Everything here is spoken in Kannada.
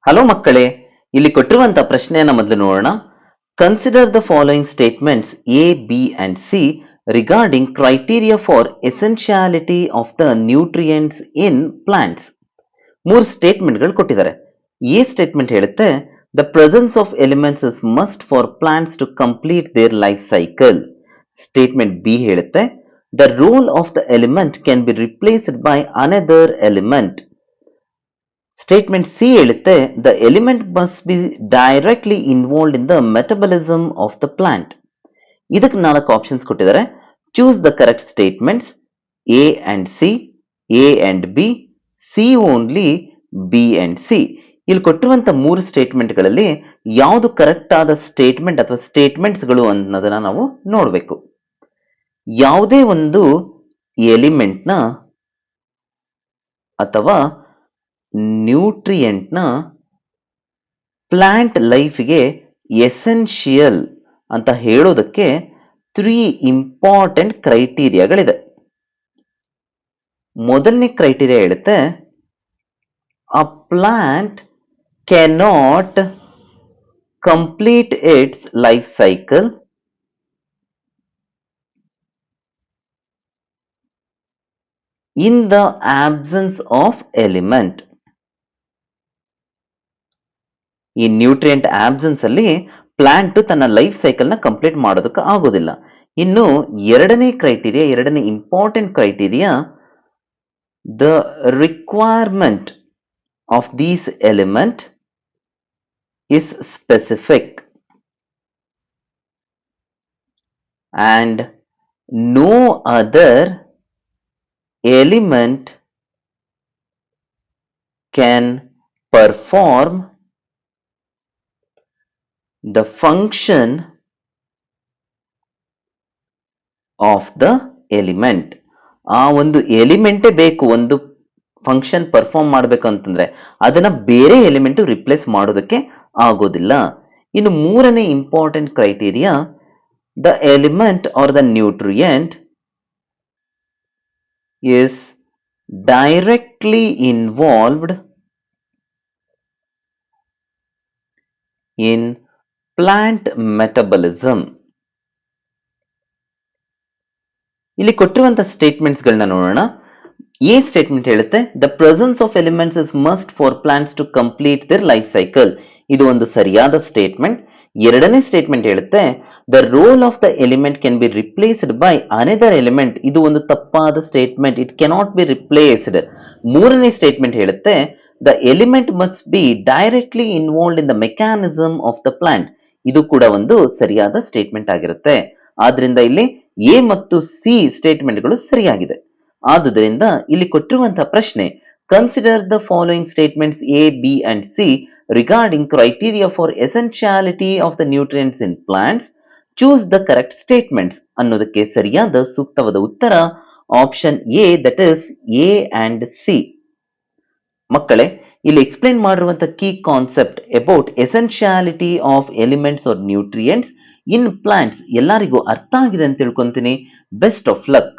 ಹಲೋ ಮಕ್ಕಳೇ, ಇಲ್ಲಿ ಕೊಟ್ಟಿರುವಂತ ಪ್ರಶ್ನೆಯನ್ನ ಮೊದಲು ನೋಡೋಣ. Consider the following statements A, B and C regarding criteria for essentiality of the nutrients in plants. 3 ಸ್ಟೇಟ್ಮೆಂಟ್ಗಳು ಕೊಟ್ಟಿದ್ದಾರೆ. ಎ ಸ್ಟೇಟ್ಮೆಂಟ್ ಹೇಳುತ್ತೆ the presence of elements is must for plants to complete their life cycle. Statement B ಹೇಳುತ್ತೆ the role of the element can be replaced by another element. Statement C ಹೇಳುತ್ತೆ the element must be directly involved in the metabolism of the plant. ಇದಕ್ಕೆ 4 ಆಪ್ಷನ್ಸ್ ಕೊಟ್ಟಿದ್ದಾರೆ. Choose the correct statements A and C, A and B, C only, B and C. ಇಲ್ಲಿ ಕೊಟ್ಟಿರುವಂತ 3 ಸ್ಟೇಟ್ಮೆಂಟ್ಗಳಲ್ಲಿ ಯಾವುದು ಕರೆಕ್ಟ್ ಆದ ಸ್ಟೇಟ್ಮೆಂಟ್ ಅಥವಾ ಸ್ಟೇಟ್ಮೆಂಟ್ಸ್ಗಳು ಅನ್ನೋದನ್ನ ನಾವು ನೋಡಬೇಕು. ಯಾವುದೇ ಒಂದು ಎಲಿಮೆಂಟ್ನ ಅಥವಾ ನ್ಯೂಟ್ರಿಯೆಂಟ್ನ ಪ್ಲಾಂಟ್ ಲೈಫ್ಗೆ ಎಸೆನ್ಷಿಯಲ್ ಅಂತ ಹೇಳೋದಕ್ಕೆ 3 ಇಂಪಾರ್ಟೆಂಟ್ ಕ್ರೈಟೀರಿಯಾಗಳಿದೆ. ಮೊದಲನೇ ಕ್ರೈಟೀರಿಯಾ ಹೇಳುತ್ತೆ a plant cannot complete its life cycle in the absence of element. ಈ ನ್ಯೂಟ್ರಿಯೆಂಟ್ ಆಬ್ಸೆನ್ಸ್ ಅಲ್ಲಿ ಪ್ಲಾಂಟ್ ತನ್ನ ಲೈಫ್ ಸೈಕಲ್ ನ ಕಂಪ್ಲೀಟ್ ಮಾಡೋದಕ್ಕೆ ಆಗೋದಿಲ್ಲ. ಇನ್ನು ಎರಡನೇ important criteria the requirement of these element is specific and no other element can perform the function of the element. ಆ ಒಂದು ಎಲಿಮೆಂಟೇ ಬೇಕು ಒಂದು ಫಂಕ್ಷನ್ ಪರ್ಫಾರ್ಮ್ ಮಾಡಬೇಕು ಅಂತಂದ್ರೆ ಅದನ್ನ ಬೇರೆ ಎಲಿಮೆಂಟ್ ರಿಪ್ಲೇಸ್ ಮಾಡೋದಕ್ಕೆ ಆಗೋದಿಲ್ಲ. ಇನ್ನು 3ನೇ important criteria the element or the nutrient is directly involved in plant metabolism. ಇಲ್ಲಿ ಕೊಟ್ಟಿರುವಂತಹ ಸ್ಟೇಟ್ಮೆಂಟ್ಸ್ ಗಳನ್ನ ನೋಡೋಣ. ಎ ಸ್ಟೇಟ್ಮೆಂಟ್ ಹೇಳುತ್ತೆ the presence of elements is must for plants to complete their life cycle. ಇದು ಒಂದು ಸರಿಯಾದ ಸ್ಟೇಟ್ಮೆಂಟ್. ಎರಡನೇ ಸ್ಟೇಟ್ಮೆಂಟ್ ಹೇಳುತ್ತೆ the role of the element can be replaced by another element. ಇದು ಒಂದು ತಪ್ಪಾದ statement. It cannot be replaced. 3ನೇ ಸ್ಟೇಟ್ಮೆಂಟ್ ಹೇಳುತ್ತೆ the element must be directly involved in the mechanism of the plant. ಇದು ಕೂಡ ಒಂದು ಸರಿಯಾದ ಸ್ಟೇಟ್ಮೆಂಟ್ ಆಗಿರುತ್ತೆ. ಆದ್ರಿಂದ ಇಲ್ಲಿ ಎ ಮತ್ತು ಸಿ ಸ್ಟೇಟ್ಮೆಂಟ್ಗಳು ಸರಿಯಾಗಿದೆ. ಆದುದರಿಂದ ಇಲ್ಲಿ ಕೊಟ್ಟಿರುವಂತಹ ಪ್ರಶ್ನೆ consider the following statements A, B and C regarding criteria for essentiality of the nutrients in plants. Choose the correct statements ಅನ್ನೋದಕ್ಕೆ ಸರಿಯಾದ ಸೂಕ್ತವಾದ ಉತ್ತರ option A, that is A and C. ಮಕ್ಕಳೇ, ಇಲ್ಲಿ ಎಕ್ಸ್ಪ್ಲೇನ್ ಮಾಡಿರುವಂತಹ key concept about essentiality of elements or nutrients in plants ಎಲ್ಲರಿಗೂ ಅರ್ಥ ಆಗಿದೆ ಅಂತ ತಿಳ್ಕೊಂತೀನಿ. Best of luck.